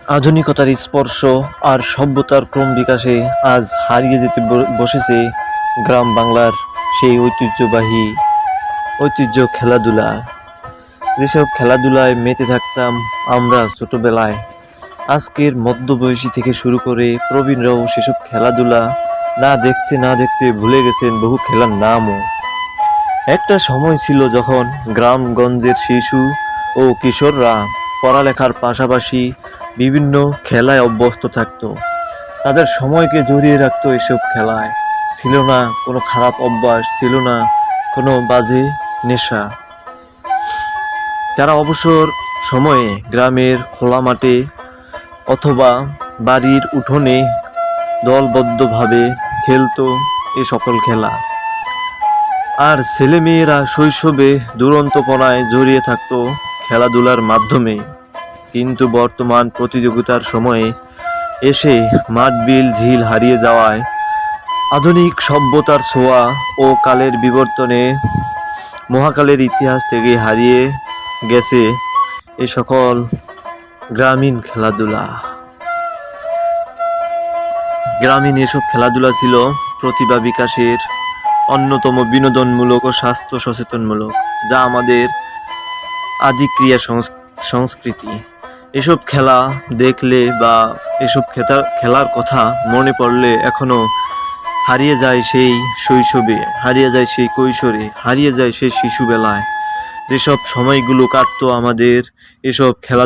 আধুনিকতার স্পর্শ আর সভ্যতার ক্রম বিকাশে আজ হারিয়ে যেতে বসেছে গ্রাম বাংলার সেই ঐতিহ্য খেলাধুলা। যেসব খেলাধুলায় মেতে থাকতাম আমরা ছোটবেলায়, আজকের মধ্যবয়সী থেকে শুরু করে প্রবীণরাও সেসব খেলাধুলা না দেখতে ভুলে গেছেন বহু খেলার নামও। একটা সময় ছিল যখন গ্রামগঞ্জের শিশু ও কিশোররা পড়ালেখার পাশাপাশি বিভিন্ন খেলায় অভ্যস্ত থাকত। তাদের সময়কে জড়িয়ে রাখতো এসব খেলায়। ছিল না কোনো খারাপ অভ্যাস, ছিল না কোনো বাজে নেশা। তারা অবসর সময়ে গ্রামের খোলা মাঠে অথবা বাড়ির উঠোনে দলবদ্ধভাবে খেলতো এ সকল খেলা। আর ছেলেমেয়েরা শৈশবে দুরন্তপনায় জড়িয়ে থাকতো খেলাধুলার মাধ্যমে। কিন্তু বর্তমান প্রতিযোগিতার সময়ে এসে মাঠ বিল ঝিল হারিয়ে যাওয়ায়, আধুনিক সভ্যতার ছোঁয়া ও কালের বিবর্তনে মহাকালের ইতিহাস থেকে হারিয়ে গেছে এ সকল গ্রামীণ খেলাধুলা। গ্রামীণ এসব খেলাধুলা ছিল প্রতিভা বিকাশের অন্যতম বিনোদনমূলক ও স্বাস্থ্য সচেতনমূলক, যা আমাদের আদি ক্রিয়া সংস্কৃতি। এসব খেলা দেখলে বা এসব খেলার কথা মনে পড়লে এখনো হারিয়ে যায় সেই শৈশবে, হারিয়ে যায় সেই কৈশোরে, হারিয়ে যায় সেই শিশুবেলায়, যেসব সময়গুলো কাটতো আমাদের এসব খেলা